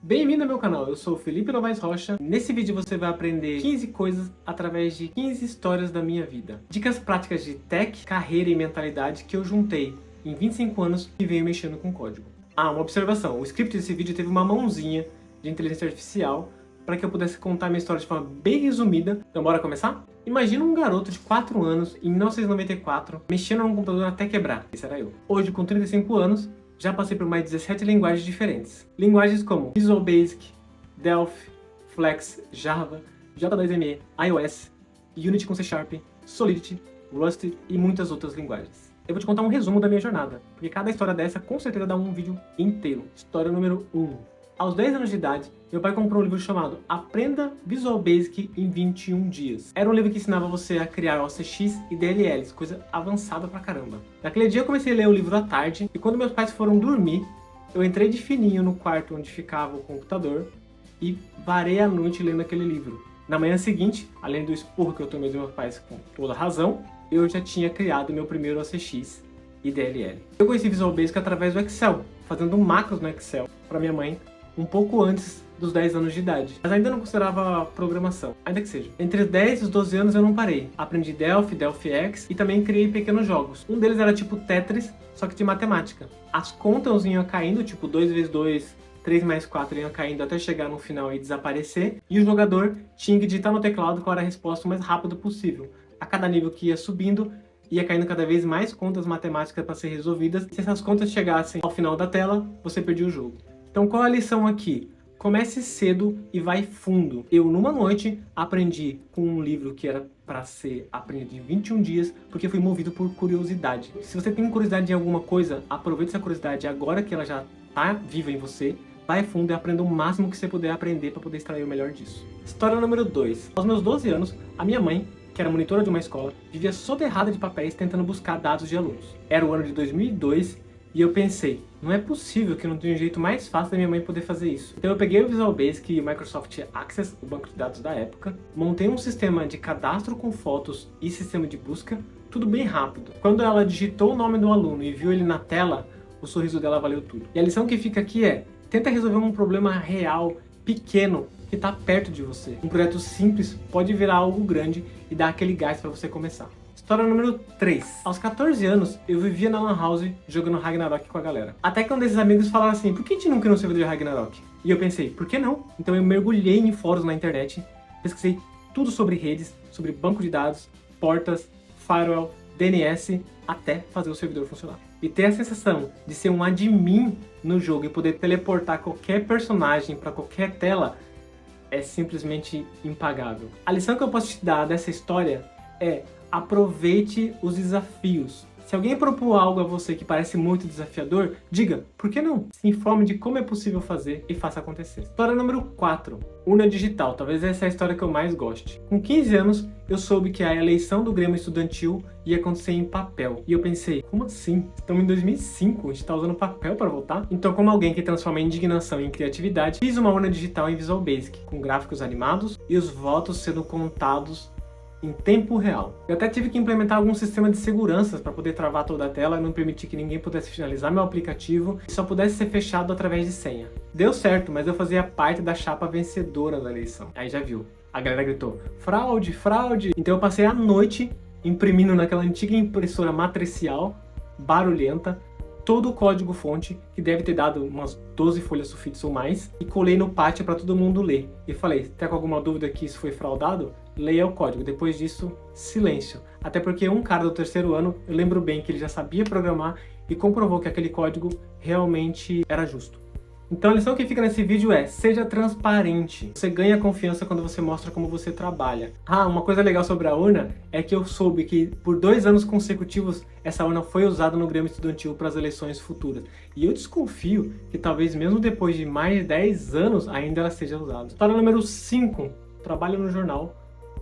Bem-vindo ao meu canal, eu sou o Felipe Novaes Rocha. Nesse vídeo você vai aprender 15 coisas através de 15 histórias da minha vida. Dicas práticas de tech, carreira e mentalidade que eu juntei em 25 anos e venho mexendo com código. Uma observação, o script desse vídeo teve uma mãozinha de inteligência artificial para que eu pudesse contar minha história de forma bem resumida. Então bora começar? Imagina um garoto de 4 anos, em 1994, mexendo no computador até quebrar. Esse era eu. Hoje, com 35 anos, já passei por mais de 17 linguagens diferentes. Linguagens como Visual Basic, Delphi, Flex, Java, J2ME, iOS, Unity com C Sharp, Solidity, Rust e muitas outras linguagens. Eu vou te contar um resumo da minha jornada, porque cada história dessa com certeza dá um vídeo inteiro. História número 1. Aos 10 anos de idade, meu pai comprou um livro chamado Aprenda Visual Basic em 21 dias. Era um livro que ensinava você a criar OCX e DLLs, coisa avançada pra caramba. Naquele dia eu comecei a ler o livro à tarde, e quando meus pais foram dormir, eu entrei de fininho no quarto onde ficava o computador e varei a noite lendo aquele livro. Na manhã seguinte, além do esporro que eu tomei dos meus pais com toda razão, eu já tinha criado meu primeiro OCX e DLL. Eu conheci Visual Basic através do Excel, fazendo macros no Excel para minha mãe, um pouco antes dos 10 anos de idade. Mas ainda não considerava programação, ainda que seja. Entre os 10 e os 12 anos eu não parei. Aprendi Delphi, Delphi-X e também criei pequenos jogos. Um deles era tipo Tetris, só que de matemática. As contas iam caindo, tipo 2 vezes 2, 3 mais 4 iam caindo até chegar no final e desaparecer. E o jogador tinha que digitar no teclado qual era a resposta o mais rápido possível. A cada nível que ia subindo, ia caindo cada vez mais contas matemáticas para ser resolvidas. Se essas contas chegassem ao final da tela, você perdia o jogo. Então qual a lição aqui? Comece cedo e vai fundo. Eu, numa noite, aprendi com um livro que era para ser aprendido em 21 dias, porque fui movido por curiosidade. Se você tem curiosidade de alguma coisa, aproveite essa curiosidade agora que ela já está viva em você, vai fundo e aprenda o máximo que você puder aprender para poder extrair o melhor disso. História número 2. Aos meus 12 anos, a minha mãe, que era monitora de uma escola, vivia soterrada de papéis tentando buscar dados de alunos. Era o ano de 2002 e eu pensei, não é possível que não tenha um jeito mais fácil da minha mãe poder fazer isso. Então eu peguei o Visual Basic e o Microsoft Access, o banco de dados da época, montei um sistema de cadastro com fotos e sistema de busca, tudo bem rápido. Quando ela digitou o nome do aluno e viu ele na tela, o sorriso dela valeu tudo. E a lição que fica aqui é, tenta resolver um problema real, pequeno, que está perto de você. Um projeto simples pode virar algo grande e dar aquele gás para você começar. História número 3. Aos 14 anos, eu vivia na Lan House jogando Ragnarok com a galera. Até que um desses amigos falaram assim, por que a gente não cria um servidor de Ragnarok? E eu pensei, por que não? Então eu mergulhei em fóruns na internet, pesquisei tudo sobre redes, sobre banco de dados, portas, firewall, DNS, até fazer o servidor funcionar. E ter a sensação de ser um admin no jogo e poder teleportar qualquer personagem para qualquer tela é simplesmente impagável. A lição que eu posso te dar dessa história é: aproveite os desafios. Se alguém propor algo a você que parece muito desafiador, diga, por que não? Se informe de como é possível fazer e faça acontecer. História número 4. Urna digital. Talvez essa é a história que eu mais goste. Com 15 anos, eu soube que a eleição do Grêmio Estudantil ia acontecer em papel. E eu pensei, como assim? Estamos em 2005, a gente está usando papel para votar? Então, como alguém que transforma a indignação em criatividade, fiz uma urna digital em Visual Basic, com gráficos animados e os votos sendo contados em tempo real. Eu até tive que implementar algum sistema de seguranças para poder travar toda a tela e não permitir que ninguém pudesse finalizar meu aplicativo e só pudesse ser fechado através de senha. Deu certo, mas eu fazia parte da chapa vencedora da eleição. Aí já viu, a galera gritou, fraude, fraude! Então eu passei a noite imprimindo naquela antiga impressora matricial, barulhenta, todo o código-fonte, que deve ter dado umas 12 folhas sulfites ou mais, e colei no pátio para todo mundo ler. E falei, tá com alguma dúvida que isso foi fraudado? Leia o código. Depois disso, silêncio. Até porque um cara do 3º ano, eu lembro bem que ele já sabia programar e comprovou que aquele código realmente era justo. Então a lição que fica nesse vídeo é, seja transparente. Você ganha confiança quando você mostra como você trabalha. Uma coisa legal sobre a urna é que eu soube que por 2 anos consecutivos essa urna foi usada no Grêmio Estudantil para as eleições futuras. E eu desconfio que talvez mesmo depois de mais de 10 anos ainda ela seja usada. História número 5. Trabalho no jornal.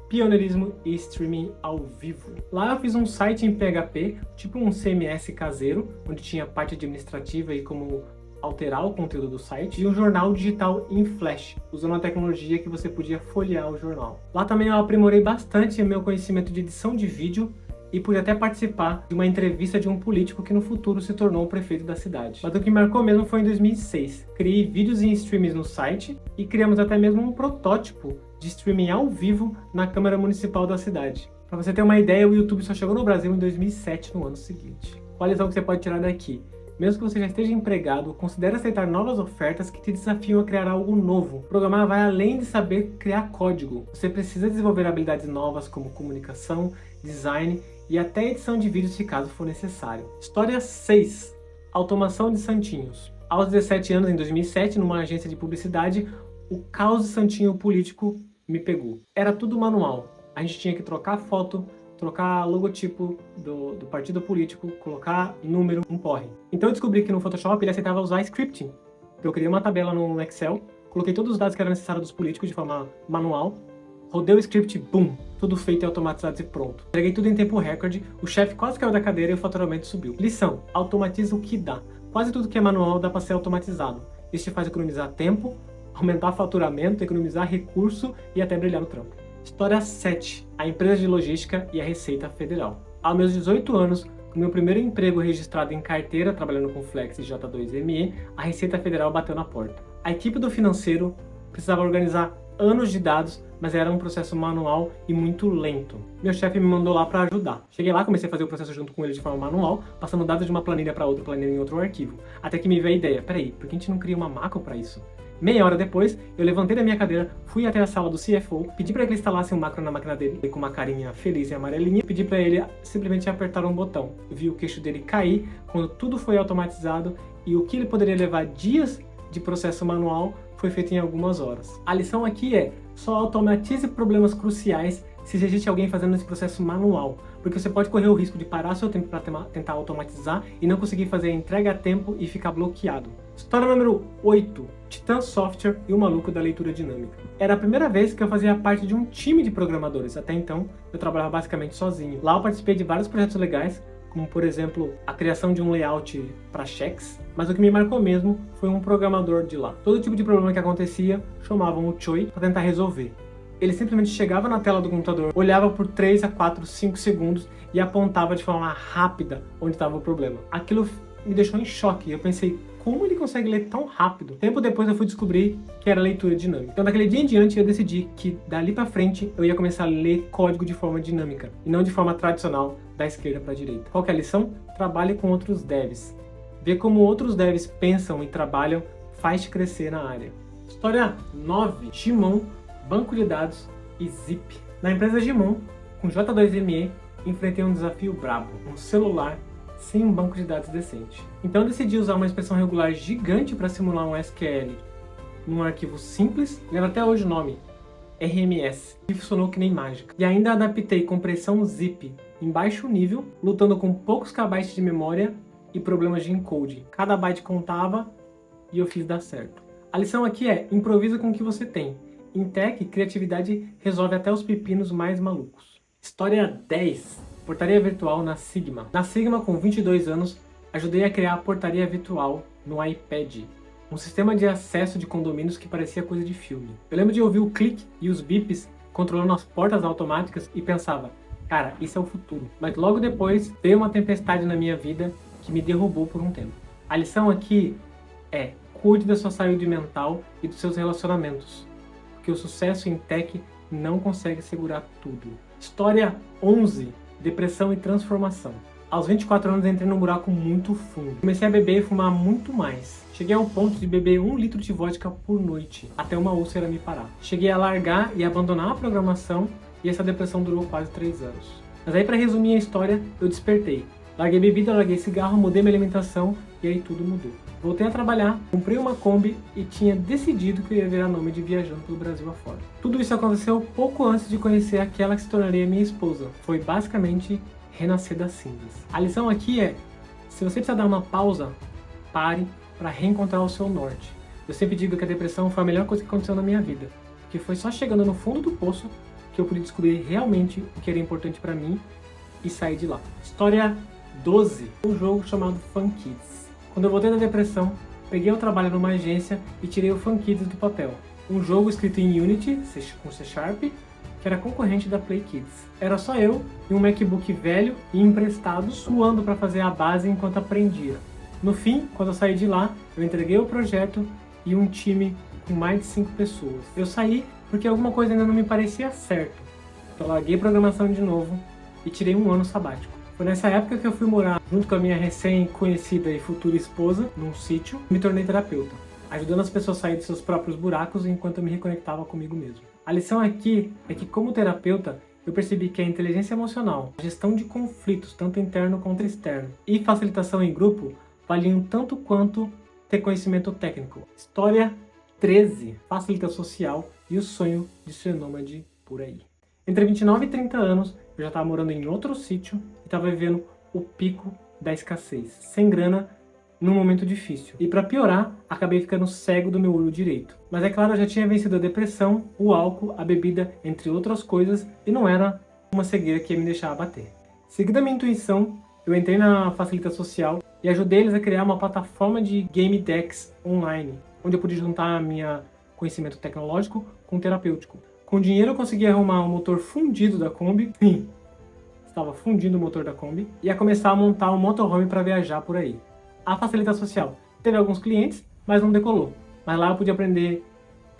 Pioneirismo e streaming ao vivo. Lá eu fiz um site em PHP, tipo um CMS caseiro, onde tinha parte administrativa e como alterar o conteúdo do site, e um jornal digital em Flash, usando a tecnologia que você podia folhear o jornal. Lá também eu aprimorei bastante meu conhecimento de edição de vídeo e pude até participar de uma entrevista de um político que no futuro se tornou o prefeito da cidade. Mas o que marcou mesmo foi em 2006. Criei vídeos e streams no site e criamos até mesmo um protótipo de streaming ao vivo na Câmara Municipal da cidade. Para você ter uma ideia, o YouTube só chegou no Brasil em 2007, no ano seguinte. Qual a lição que você pode tirar daqui? Mesmo que você já esteja empregado, considere aceitar novas ofertas que te desafiam a criar algo novo. Programar vai além de saber criar código. Você precisa desenvolver habilidades novas como comunicação, design e até edição de vídeos se caso for necessário. História 6. Automação de santinhos. Aos 17 anos, em 2007, numa agência de publicidade, o caos de santinho político me pegou. Era tudo manual. A gente tinha que trocar foto, trocar logotipo do partido político, colocar número, um porre. Então eu descobri que no Photoshop ele aceitava usar scripting. Eu criei uma tabela no Excel, coloquei todos os dados que eram necessários dos políticos de forma manual, rodei o script, boom, tudo feito e automatizado e pronto. Entreguei tudo em tempo recorde, o chefe quase caiu da cadeira e o faturamento subiu. Lição: automatiza o que dá. Quase tudo que é manual dá para ser automatizado. Isso te faz economizar tempo, aumentar faturamento, economizar recurso e até brilhar no trampo. História 7. A empresa de logística e a Receita Federal. Aos meus 18 anos, com meu primeiro emprego registrado em carteira, trabalhando com Flex e J2ME, a Receita Federal bateu na porta. A equipe do financeiro precisava organizar anos de dados, mas era um processo manual e muito lento. Meu chefe me mandou lá para ajudar. Cheguei lá, comecei a fazer o processo junto com ele de forma manual, passando dados de uma planilha para outra planilha em outro arquivo. Até que me veio a ideia, peraí, por que a gente não cria uma macro para isso? Meia hora depois, eu levantei da minha cadeira, fui até a sala do CFO, pedi para ele instalasse um macro na máquina dele, com uma carinha feliz e amarelinha, pedi para ele simplesmente apertar um botão. Vi o queixo dele cair quando tudo foi automatizado e o que ele poderia levar dias de processo manual foi feito em algumas horas. A lição aqui é: só automatize problemas cruciais se existe alguém fazendo esse processo manual, porque você pode correr o risco de parar seu tempo para tentar automatizar e não conseguir fazer a entrega a tempo e ficar bloqueado. História número 8. Titan Software e o maluco da leitura dinâmica. Era a primeira vez que eu fazia parte de um time de programadores. Até então, eu trabalhava basicamente sozinho. Lá eu participei de vários projetos legais, como por exemplo, a criação de um layout para cheques, mas o que me marcou mesmo foi um programador de lá. Todo tipo de problema que acontecia, chamavam o Choi para tentar resolver. Ele simplesmente chegava na tela do computador, olhava por 3 a 4, 5 segundos e apontava de forma rápida onde estava o problema. Aquilo me deixou em choque. Eu pensei, como ele consegue ler tão rápido? Tempo depois eu fui descobrir que era leitura dinâmica. Então daquele dia em diante eu decidi que dali pra frente eu ia começar a ler código de forma dinâmica e não de forma tradicional, da esquerda para a direita. Qual que é a lição? Trabalhe com outros devs. Ver como outros devs pensam e trabalham faz te crescer na área. História 9. Gimon, banco de dados e Zip. Na empresa Gimon, com J2ME, enfrentei um desafio brabo. Um celular sem um banco de dados decente. Então eu decidi usar uma expressão regular gigante para simular um SQL num arquivo simples, leva até hoje o nome, RMS, e funcionou que nem mágica. E ainda adaptei compressão zip em baixo nível, lutando com poucos kbytes de memória e problemas de encoding. Cada byte contava e eu fiz dar certo. A lição aqui é: improvisa com o que você tem. Em tech, criatividade resolve até os pepinos mais malucos. História 10. Portaria virtual na Sigma. Na Sigma, com 22 anos, ajudei a criar a portaria virtual no iPad. Um sistema de acesso de condomínios que parecia coisa de filme. Eu lembro de ouvir o clique e os bips controlando as portas automáticas e pensava, cara, isso é o futuro. Mas logo depois veio uma tempestade na minha vida que me derrubou por um tempo. A lição aqui é: cuide da sua saúde mental e dos seus relacionamentos, porque o sucesso em tech não consegue segurar tudo. História 11. Depressão e transformação. Aos 24 anos entrei num buraco muito fundo. Comecei a beber e fumar muito mais. Cheguei ao ponto de beber 1 litro de vodka por noite, até uma úlcera me parar. Cheguei a largar e abandonar a programação e essa depressão durou quase 3 anos. Mas aí, para resumir a história, eu despertei. Larguei bebida, larguei cigarro, mudei minha alimentação e aí tudo mudou. Voltei a trabalhar, comprei uma Kombi e tinha decidido que eu ia virar nômade viajando pelo Brasil afora. Tudo isso aconteceu pouco antes de conhecer aquela que se tornaria minha esposa. Foi basicamente renascer das cinzas. A lição aqui é: se você precisar dar uma pausa, pare para reencontrar o seu norte. Eu sempre digo que a depressão foi a melhor coisa que aconteceu na minha vida, porque foi só chegando no fundo do poço que eu pude descobrir realmente o que era importante para mim e sair de lá. História 12. Um jogo chamado FunKids. Quando eu voltei da depressão, peguei o trabalho numa agência e tirei o FunKids do papel. Um jogo escrito em Unity, com C#, que que era concorrente da Play Kids. Era só eu e um MacBook velho e emprestado suando para fazer a base enquanto aprendia. No fim, quando eu saí de lá, eu entreguei o projeto e um time com mais de 5 pessoas. Eu saí porque alguma coisa ainda não me parecia certo. Então larguei programação de novo e tirei um ano sabático. Foi nessa época que eu fui morar junto com a minha recém-conhecida e futura esposa num sítio e me tornei terapeuta, ajudando as pessoas a sair de seus próprios buracos enquanto eu me reconectava comigo mesmo. A lição aqui é que, como terapeuta, eu percebi que a inteligência emocional, a gestão de conflitos, tanto interno quanto externo, e facilitação em grupo valiam tanto quanto ter conhecimento técnico. História 13, facilita social e o sonho de ser nômade por aí. Entre 29 e 30 anos, eu já estava morando em outro sítio e estava vivendo o pico da escassez, sem grana, num momento difícil. E para piorar, acabei ficando cego do meu olho direito. Mas é claro, eu já tinha vencido a depressão, o álcool, a bebida, entre outras coisas, e não era uma cegueira que ia me deixar abater. Seguindo a minha intuição, eu entrei na Facilita Social e ajudei eles a criar uma plataforma de game decks online, onde eu pude juntar meu conhecimento tecnológico com o terapêutico. Com o dinheiro eu consegui arrumar um motor fundido da Kombi, sim, estava fundindo o motor da Kombi, e a começar a montar um motorhome para viajar por aí. A Facilita Social teve alguns clientes, mas não decolou. Mas lá eu pude aprender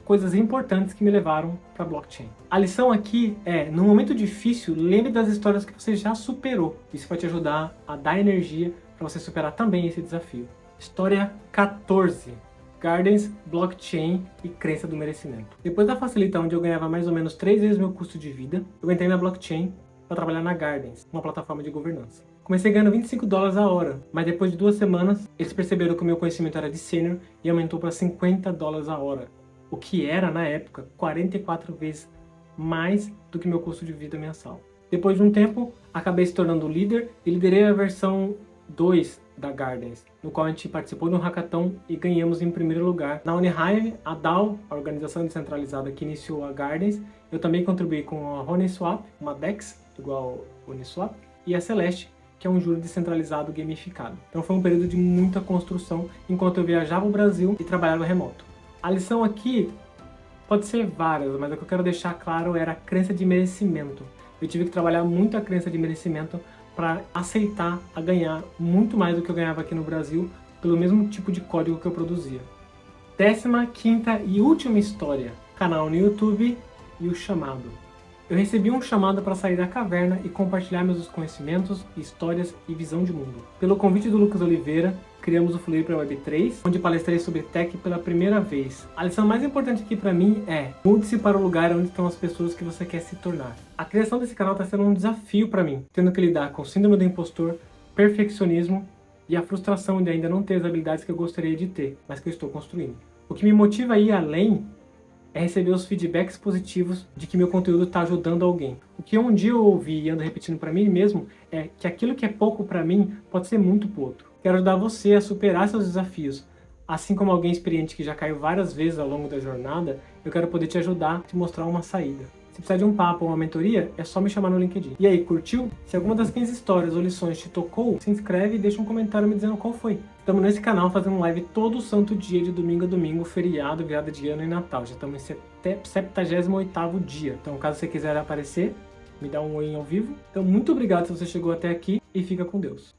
coisas importantes que me levaram para blockchain. A lição aqui é, no momento difícil, lembre das histórias que você já superou. Isso vai te ajudar a dar energia para você superar também esse desafio. História 14. Gardens, blockchain e crença do merecimento. Depois da Facilita, onde eu ganhava mais ou menos 3 vezes meu custo de vida, eu entrei na blockchain para trabalhar na Gardens, uma plataforma de governança. Comecei ganhando $25 a hora, mas depois de 2 semanas, eles perceberam que o meu conhecimento era de sênior e aumentou para $50 a hora, o que era, na época, 44 vezes mais do que meu custo de vida mensal. Depois de um tempo, acabei se tornando líder e liderei a versão 2 da Gardens, no qual a gente participou de um hackathon e ganhamos em primeiro lugar. Na Unihive, a DAO, a organização descentralizada que iniciou a Gardens, eu também contribuí com a Uniswap, uma DEX igual ao Uniswap, e a Celeste, que é um juro descentralizado gamificado. Então foi um período de muita construção enquanto eu viajava o Brasil e trabalhava remoto. A lição aqui pode ser várias, mas o que eu quero deixar claro era a crença de merecimento. Eu tive que trabalhar muito a crença de merecimento para aceitar a ganhar muito mais do que eu ganhava aqui no Brasil pelo mesmo tipo de código que eu produzia. 15ª e última história, canal no YouTube e o chamado. Eu recebi um chamado para sair da caverna e compartilhar meus conhecimentos, histórias e visão de mundo. Pelo convite do Lucas Oliveira, criamos o Fluir para Web 3, onde palestrei sobre tech pela primeira vez. A lição mais importante aqui para mim é: mude-se para o lugar onde estão as pessoas que você quer se tornar. A criação desse canal está sendo um desafio para mim, tendo que lidar com síndrome do impostor, perfeccionismo e a frustração de ainda não ter as habilidades que eu gostaria de ter, mas que eu estou construindo. O que me motiva a ir além é receber os feedbacks positivos de que meu conteúdo está ajudando alguém. O que um dia eu ouvi e ando repetindo para mim mesmo é que aquilo que é pouco para mim pode ser muito para o outro. Quero ajudar você a superar seus desafios. Assim como alguém experiente que já caiu várias vezes ao longo da jornada, eu quero poder te ajudar a te mostrar uma saída. Se precisar de um papo ou uma mentoria, é só me chamar no LinkedIn. E aí, curtiu? Se alguma das 15 histórias ou lições te tocou, se inscreve e deixa um comentário me dizendo qual foi. Estamos nesse canal fazendo live todo santo dia, de domingo a domingo, feriado, virada de ano e Natal. Já estamos em 78º dia. Então, caso você quiser aparecer, me dá um oi ao vivo. Então, muito obrigado se você chegou até aqui e fica com Deus.